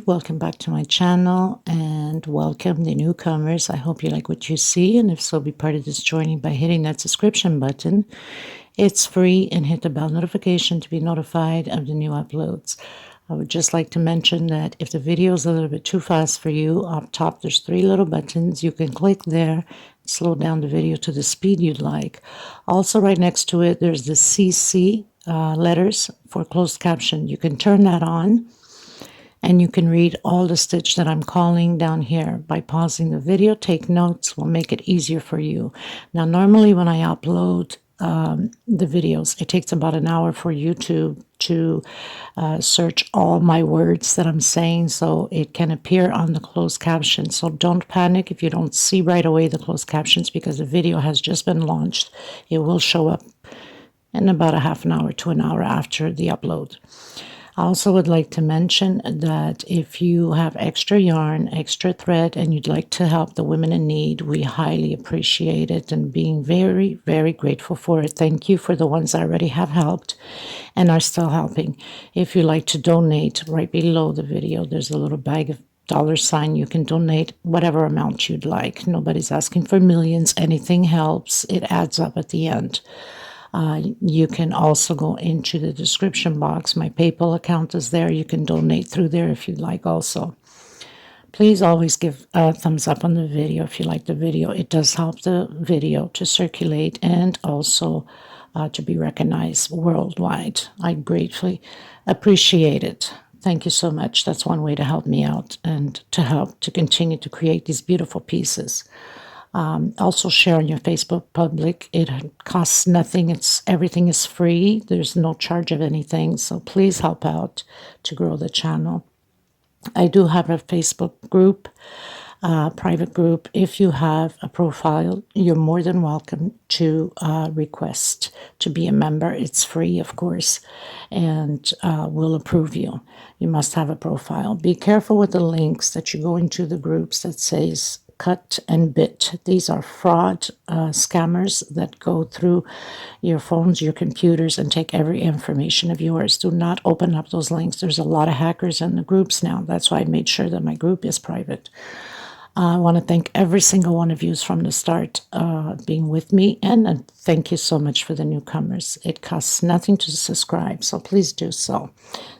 welcome back to my channel and welcome the newcomers. I hope you like what you see, and if so, be part of this journey by hitting that subscription button. It's free, and hit the bell notification to be notified of the new uploads. I would just like to mention that if the video is a little bit too fast for you, up top there's 3 little buttons. You can click there, slow down the video to the speed you'd like. Also, right next to it, there's the CC letters for closed caption. You can turn that on, and you can read all the stitch that I'm calling down here. By pausing the video, take notes, will make it easier for you. Now, normally when I upload the videos, it takes about an hour for YouTube to search all my words that I'm saying, so it can appear on the closed captions. So don't panic if you don't see right away the closed captions, because the video has just been launched. It will show up in about a half an hour to an hour after the upload. I also would like to mention that if you have extra yarn, extra thread, and you'd like to help the women in need, we highly appreciate it and being very, very grateful for it. Thank you for the ones I already have helped and are still helping. If you'd like to donate, right below the video, there's a little bag of $. You can donate whatever amount you'd like. Nobody's asking for millions. Anything helps. It adds up at the end. You can also go into the description box. My PayPal account is there. You can donate through there if you'd like also. Please always give a thumbs up on the video if you like the video. It does help the video to circulate and also to be recognized worldwide. I gratefully appreciate it. Thank you so much. That's one way to help me out and to help to continue to create these beautiful pieces. Also share on your Facebook public. It costs nothing. Everything is free. There's no charge of anything. So please help out to grow the channel. I do have a Facebook group, private group. If you have a profile, you're more than welcome to request to be a member. It's free, of course, and we'll approve you. You must have a profile. Be careful with the links that you go into the groups that says cut and bit. These are fraud scammers that go through your phones, your computers, and take every information of yours. Do not open up those links. There's a lot of hackers in the groups now. That's why I made sure that my group is private. I want to thank every single one of you from the start being with me, and thank you so much for the newcomers. It costs nothing to subscribe, so please do so.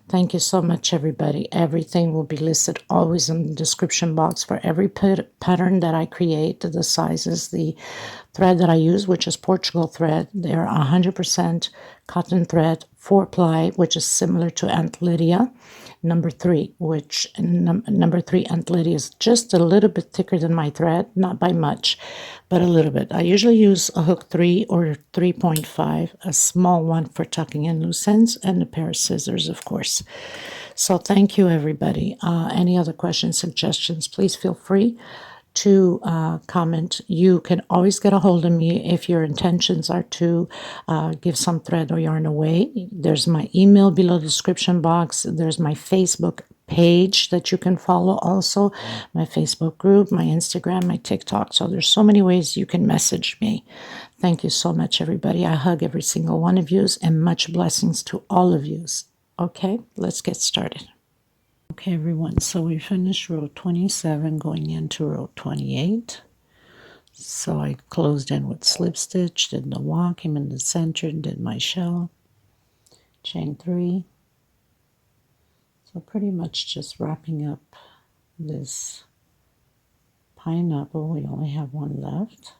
Thank you so much, everybody. Everything will be listed always in the description box for every pattern that I create, the sizes, the thread that I use, which is Portugal thread. They're 100% cotton thread, 4-ply, which is similar to Aunt Lydia. Number 3, which number 3 Aunt Lydia is just a little bit thicker than my thread, not by much, but a little bit. I usually use a hook 3 or 3.5, a small one for tucking in loose ends, and a pair of scissors, of course. So thank you, everybody. Any other questions, suggestions, please feel free to comment. You can always get a hold of me if your intentions are to give some thread or yarn away. There's my email below the description box. There's my Facebook page that you can follow also, my Facebook group, my Instagram, my TikTok. So there's so many ways you can message me. Thank you so much, everybody. I hug every single one of you, and much blessings to all of you. Okay, let's get started. Okay, everyone, so we finished row 27 going into row 28. So I closed in with slip stitch, did the walk, came in the center, did my shell, chain 3. So pretty much just wrapping up this pineapple. We only have one left.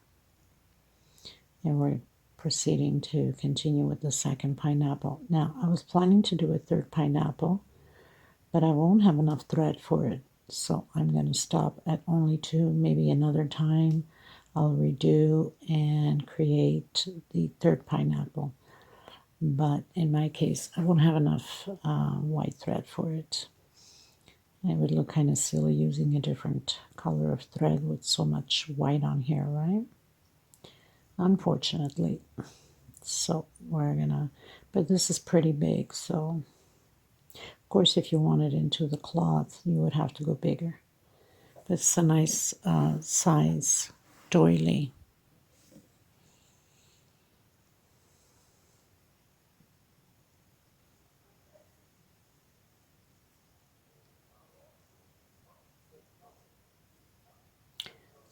And we're proceeding to continue with the second pineapple. Now, I was planning to do a third pineapple, but I won't have enough thread for it. So I'm going to stop at only 2, maybe another time I'll redo and create the third pineapple. But in my case, I won't have enough white thread for it. It would look kind of silly using a different color of thread with so much white on here, right? Unfortunately. So we're gonna, but this is pretty big, so of course, if you want it into the cloth, you would have to go bigger. But it's a nice size doily.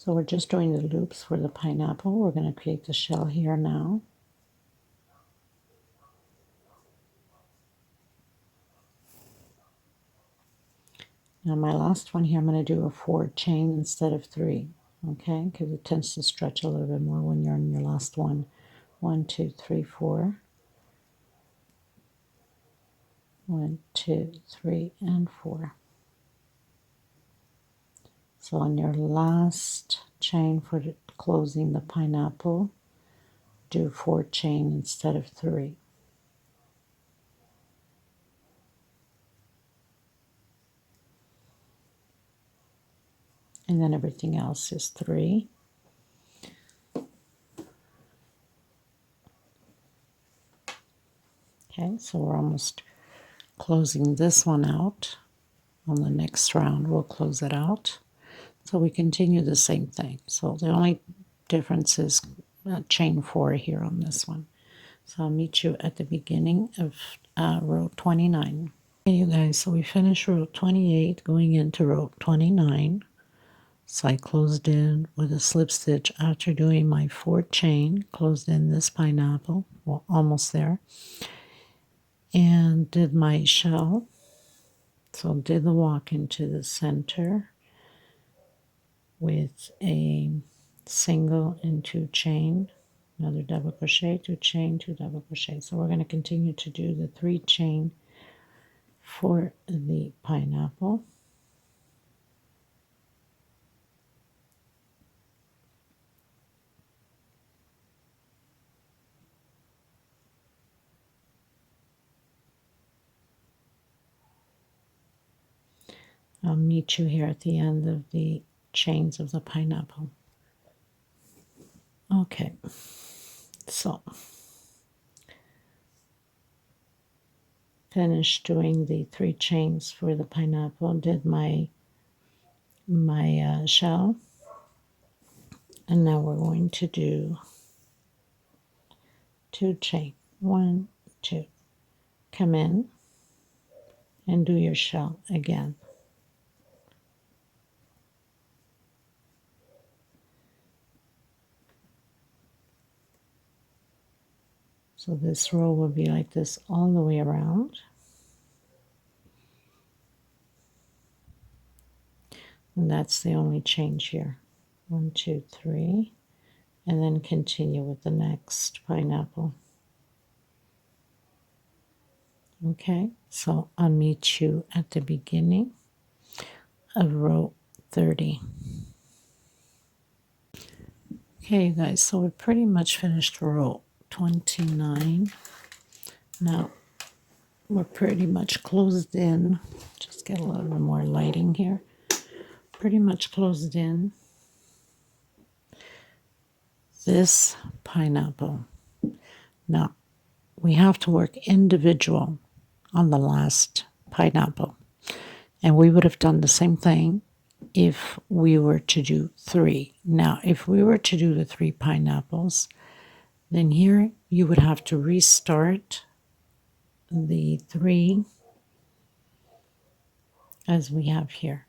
So we're just doing the loops for the pineapple. We're going to create the shell here now. Now my last one here, I'm going to do a 4 chain instead of 3, okay? Because it tends to stretch a little bit more when you're on your last one. 1, 2, 3, 4. 1, 2, 3, and 4. So on your last chain for closing the pineapple, do 4 chain instead of 3. And then everything else is 3. Okay, so we're almost closing this one out. On the next round, we'll close it out. So we continue the same thing. So the only difference is chain 4 here on this one. So I'll meet you at the beginning of row 29. Okay, you guys, so we finished row 28 going into row 29. So I closed in with a slip stitch after doing my 4 chain, closed in this pineapple, well, almost there, and did my shell. So did the walk into the center with a single and 2 chain, another double crochet, 2 chain, 2 double crochet. So we're going to continue to do the 3 chain for the pineapple. I'll meet you here at the end of the chains of the pineapple. Okay, so finished doing the 3 chains for the pineapple, did my shell, and now we're going to do 2 chain, 1, 2, come in and do your shell again. So this row will be like this all the way around. And that's the only change here. 1, 2, 3, and then continue with the next pineapple. Okay, so I'll meet you at the beginning of row 30. Okay, you guys, so we're pretty much finished row 29. Now we're pretty much closed in. Just get a little bit more lighting here. Pretty much closed in this pineapple. Now we have to work individual on the last pineapple, and we would have done the same thing if we were to do 3. Now if we were to do the 3 pineapples, then here you would have to restart the 3 as we have here.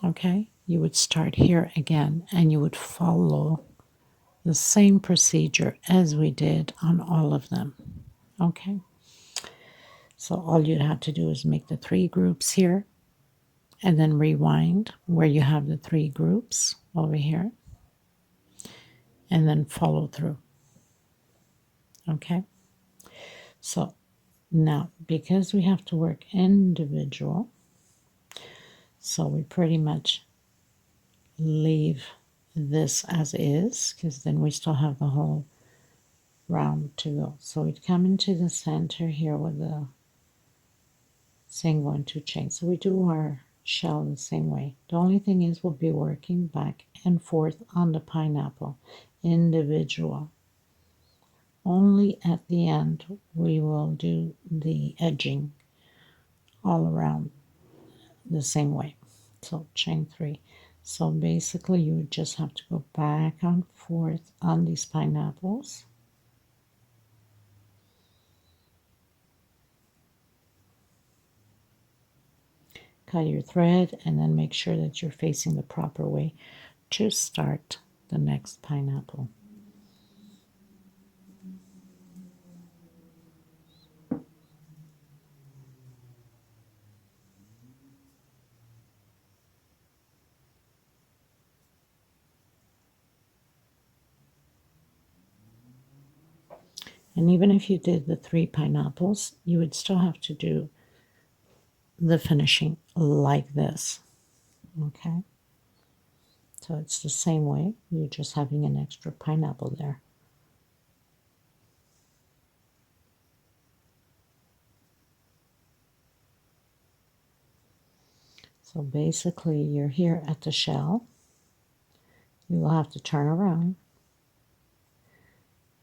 Okay, you would start here again and you would follow the same procedure as we did on all of them. Okay, so all you'd have to do is make the 3 groups here and then rewind where you have the 3 groups over here and then follow through. Okay, so now because we have to work individual, so we pretty much leave this as is, because then we still have the whole round to go. So we'd come into the center here with the single and 2 chains. So we do our shell the same way. The only thing is we'll be working back and forth on the pineapple, individual. Only at the end we will do the edging all around the same way. So chain 3. So basically you would just have to go back and forth on these pineapples. cut your thread, and then make sure that you're facing the proper way to start the next pineapple. And even if you did the 3 pineapples, you would still have to do the finishing like this. Okay? So it's the same way, you're just having an extra pineapple there. So basically you're here at the shell. You will have to turn around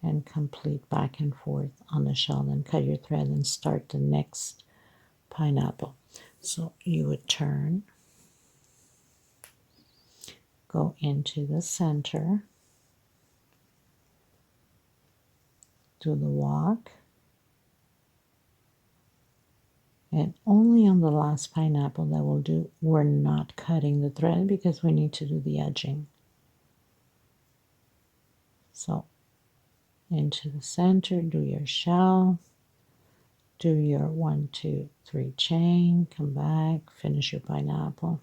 and complete back and forth on the shell, then cut your thread and start the next pineapple. So you would turn, go into the center, do the walk, and only on the last pineapple that we'll do, we're not cutting the thread because we need to do the edging. So into the center, do your shell, do your 1, 2, 3 chain, come back, finish your pineapple.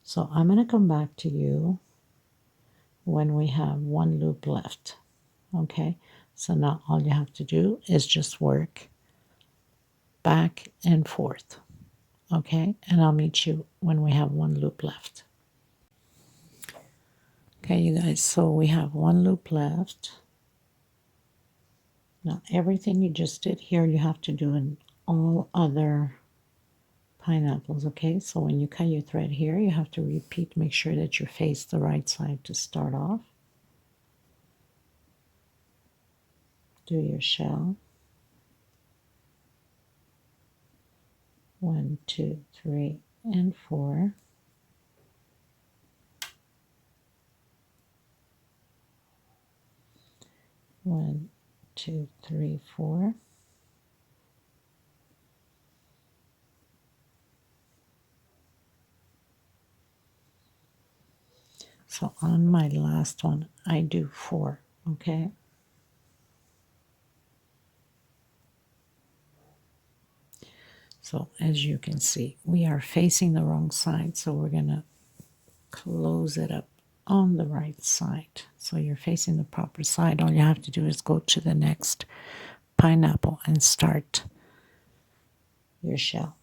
So I'm going to come back to you when we have 1 loop left. Okay, so now all you have to do is just work back and forth. Okay, and I'll meet you when we have 1 loop left. Okay, you guys, so we have 1 loop left. Now everything you just did here, you have to do in all other pineapples. Okay, so when you cut your thread here, you have to repeat, make sure that you face the right side to start off. Do your shell. 1, 2, 3, and 4. One, 2, 3, 4. So on my last one, I do 4, okay? So as you can see, we are facing the wrong side, so we're going to close it up on the right side. So you're facing the proper side. All you have to do is go to the next pineapple and start your shell.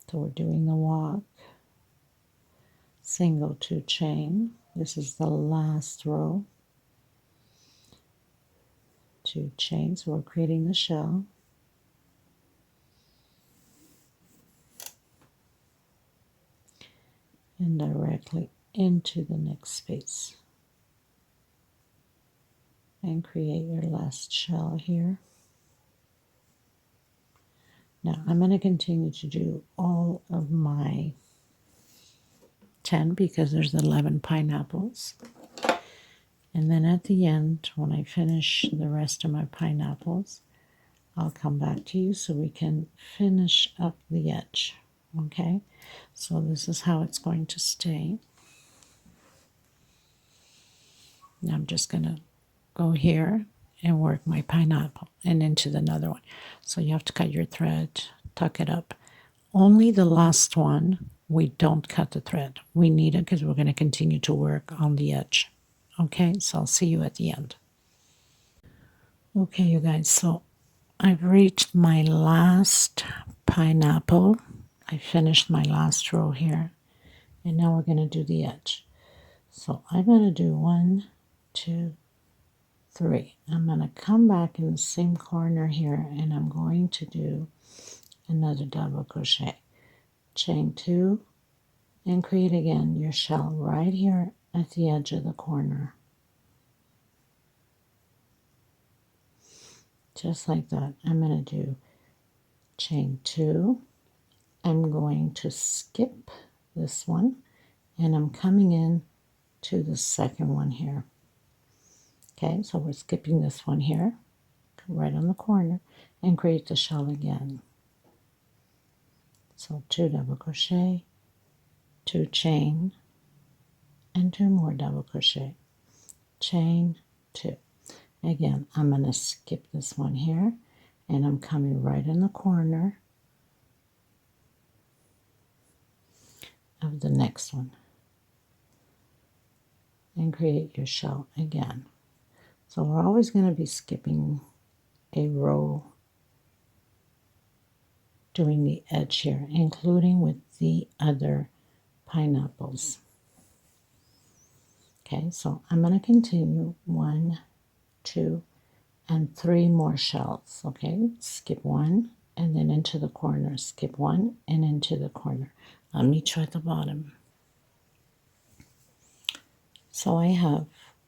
So we're doing the walk, single 2 chain. This is the last row. 2 chains. We're creating the shell. And directly into the next space. And create your last shell here. Now I'm going to continue to do all of my 10 because there's 11 pineapples. And then at the end, when I finish the rest of my pineapples, I'll come back to you so we can finish up the edge. Okay, so this is how it's going to stay. Now I'm just going to go here and work my pineapple and into another one. So you have to cut your thread, tuck it up. Only the last one, we don't cut the thread. We need it because we're going to continue to work on the edge. Okay, so I'll see you at the end. Okay, you guys, so I've reached my last pineapple. I finished my last row here, and now we're going to do the edge. So I'm going to do 1, 2, 3. I'm going to come back in the same corner here, and I'm going to do another double crochet. Chain 2, and create again your shell right here at the edge of the corner. Just like that. I'm going to do chain 2. I'm going to skip this one, and I'm coming in to the second one here. Okay, so we're skipping this one here, right on the corner, and create the shell again. So 2 double crochet, 2 chain, and 2 more double crochet, chain, 2. Again, I'm going to skip this one here, and I'm coming right in the corner of the next one and create your shell again. So we're always going to be skipping a row doing the edge here, including with the other pineapples. Okay, so I'm going to continue 1, 2, and 3 more shells. Okay, skip 1 and then into the corner, skip 1 and into the corner. I'll meet you at the bottom. So I have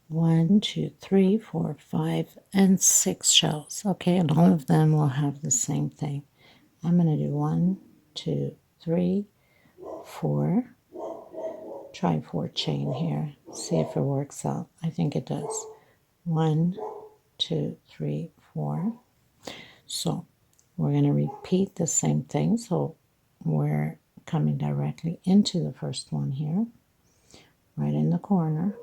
1, 2, 3, 4, 5, and 6 shells. Okay, and all of them will have the same thing. I'm going to do 1, 2, 3, 4. Try 4 chain here. See if it works out. I think it does. 1, 2, 3, 4. So we're going to repeat the same thing. So we're coming directly into the first one here, right in the corner.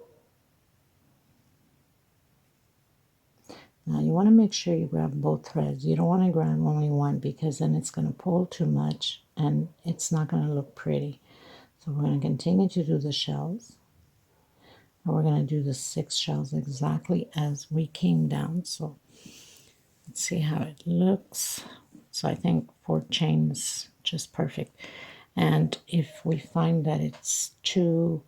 Now you want to make sure you grab both threads. You don't want to grab only one because then it's going to pull too much and it's not going to look pretty. So we're going to continue to do the shells. And we're going to do the 6 shells exactly as we came down. So let's see how it looks. So I think 4 chain is just perfect. And if we find that it's too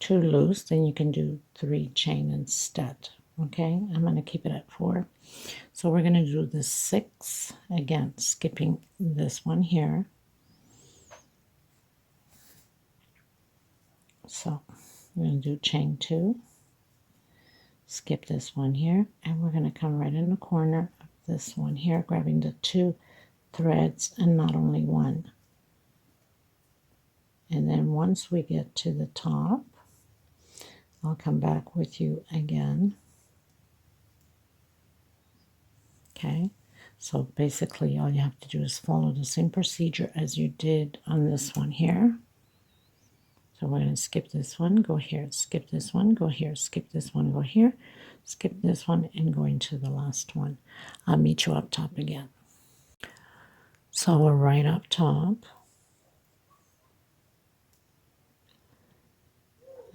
loose, then you can do 3 chain instead. Okay, I'm going to keep it at 4. So we're going to do the 6 again, skipping this one here. So we're going to do chain 2, skip this one here, and we're going to come right in the corner of this one here, grabbing the 2 threads and not only 1. And then once we get to the top, I'll come back with you again. Okay, so basically all you have to do is follow the same procedure as you did on this one here. So we're going to skip this one, go here, skip this one, go here, skip this one, go here, skip this one, and go into the last one. I'll meet you up top again. So we're right up top.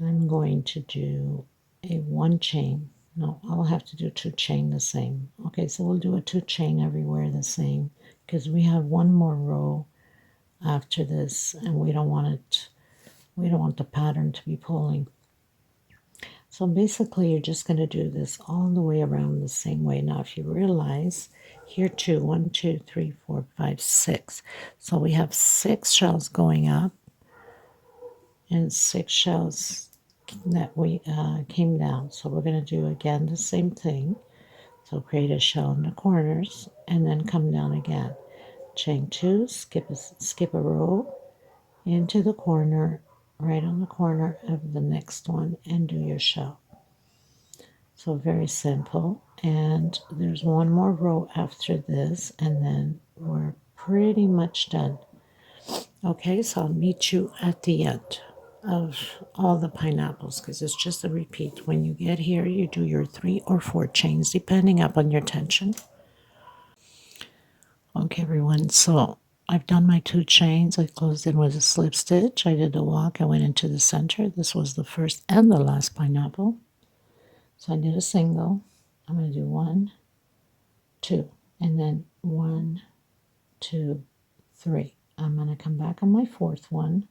I'm going to do a 1 chain. No, I'll have to do 2 chain the same. Okay, so we'll do a 2 chain everywhere the same because we have 1 more row after this and we don't want the pattern to be pulling. So basically you're just going to do this all the way around the same way. Now if you realize here too, 1, 2, 3, 4, 5, 6. So we have 6 shells going up and 6 shells that we came down. So we're going to do again the same thing. So create a shell in the corners and then come down again. Chain 2, skip a row into the corner, right on the corner of the next one, and do your shell. So very simple. And there's 1 more row after this, and then we're pretty much done. Okay, so I'll meet you at the end of all the pineapples because it's just a repeat. When you get here, you do your 3 or 4 chains depending upon your tension. Okay, everyone, so I've done my 2 chains. I closed in with a slip stitch. I did the walk. I went into the center. This was the first and the last pineapple. So I did a single. I'm going to do 1, 2, and then 1, 2, 3. I'm going to come back on my 4th one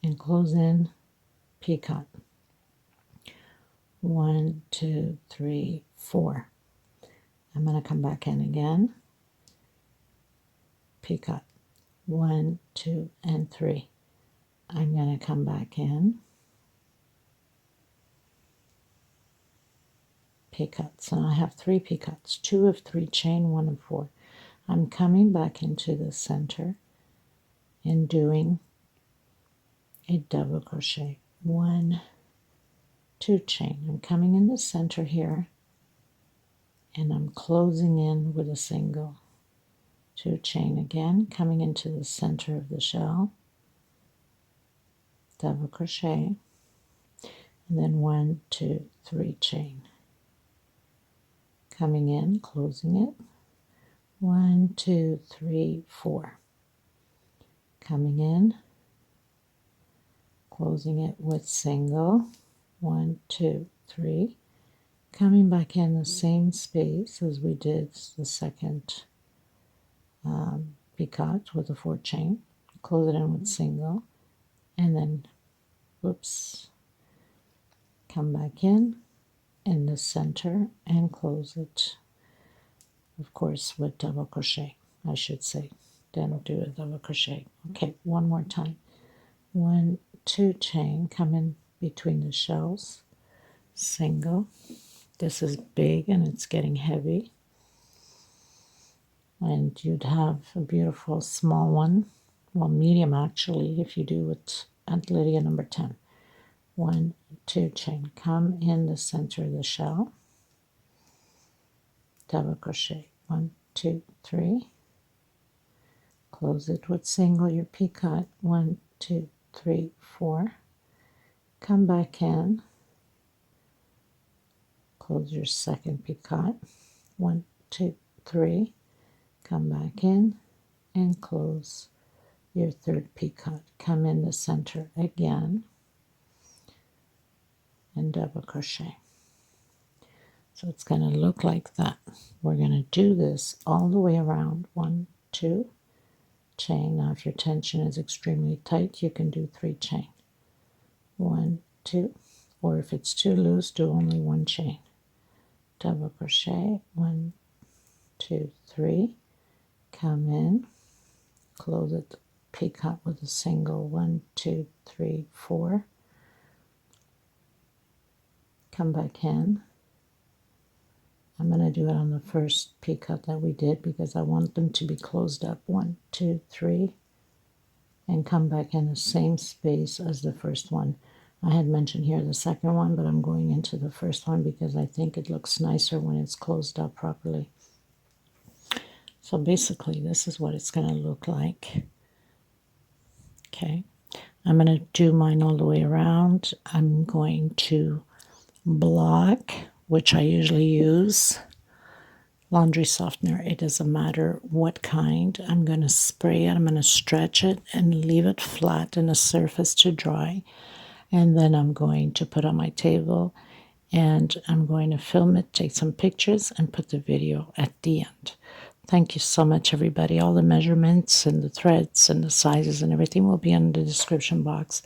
and close in, picot. 1, 2, 3, 4. I'm going to come back in again, picot. 1, 2, and 3. I'm going to come back in, picot. So I have 3 picots, 2 of 3 chain, 1 of 4. I'm coming back into the center and doing a double crochet, 1, 2 chain. I'm coming in the center here and I'm closing in with a single. 2 chain again, coming into the center of the shell, double crochet, and then 1, 2, 3 chain, coming in, closing it, 1, 2, 3, 4, coming in, closing it with single, 1, 2, 3, coming back in the same space as we did the second picot with a 4 chain, close it in with single, and then whoops, come back in the center and close it, of course with double crochet, I should say, then do a double crochet. Okay, one more time, 1, 2 chain, come in between the shells, single, this is big and it's getting heavy, and you'd have a beautiful small one, well, medium actually, if you do with Aunt Lydia number 10. 1, 2 chain, come in the center of the shell, double crochet, 1, 2, 3, close it with single your picot, 1, 2, 3, 4, come back in, close your second picot, 1, 2, 3, come back in and close your third picot, come in the center again and double crochet. So it's going to look like that. We're going to do this all the way around, 1, 2 chain. Now if your tension is extremely tight, you can do 3 chain, 1, 2, or if it's too loose, do only 1 chain, double crochet, 1, 2, 3, come in, close it, picot with a single, 1, 2, 3, 4, come back in. I'm going to do it on the first picot that we did because I want them to be closed up, 1, 2, 3, and come back in the same space as the first one. I had mentioned here the second one, but I'm going into the first one because I think it looks nicer when it's closed up properly. So basically this is what it's going to look like. Okay, I'm going to do mine all the way around. I'm going to block, which I usually use laundry softener. It doesn't matter what kind. I'm going to spray it, I'm going to stretch it and leave it flat in a surface to dry. And then I'm going to put on my table and I'm going to film it, take some pictures, and put the video at the end. Thank you so much, everybody. All the measurements and the threads and the sizes and everything will be in the description box.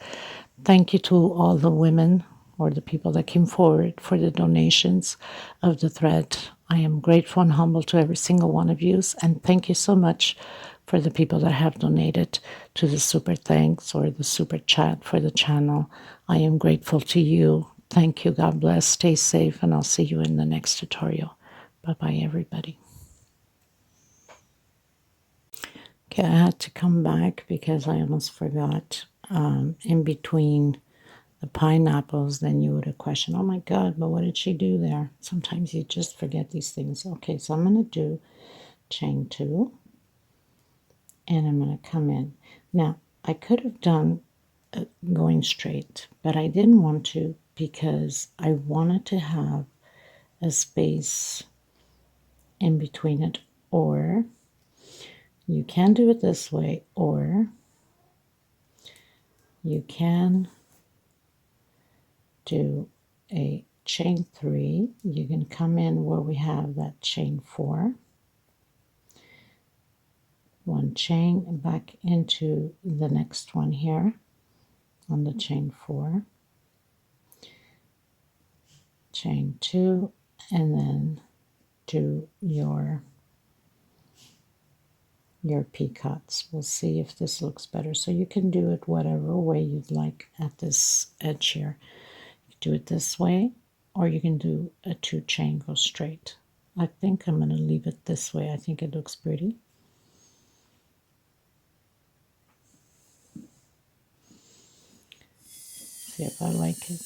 Thank you to all the women or the people that came forward for the donations of the thread. I am grateful and humble to every single one of you, and thank you so much for the people that have donated to the super thanks or the super chat for the channel. I am grateful to you. Thank you. God bless. Stay safe, and I'll see you in the next tutorial. Bye-bye, everybody. Okay, I had to come back because I almost forgot. In between the pineapples, then you would have questioned, oh my God, but what did she do there? Sometimes you just forget these things. Okay, so I'm going to do chain 2, and I'm going to come in. Now, I could have done going straight, but I didn't want to because I wanted to have a space in between it, or you can do it this way, or you can do a chain 3. You can come in where we have that chain 4, 1 chain, and back into the next one here on the chain 4, chain 2, and then do your picots. We'll see if this looks better. So you can do it whatever way you'd like at this edge here. You can do it this way, or you can do a 2 chain, go straight. I think I'm going to leave it this way. I think it looks pretty. See if I like it.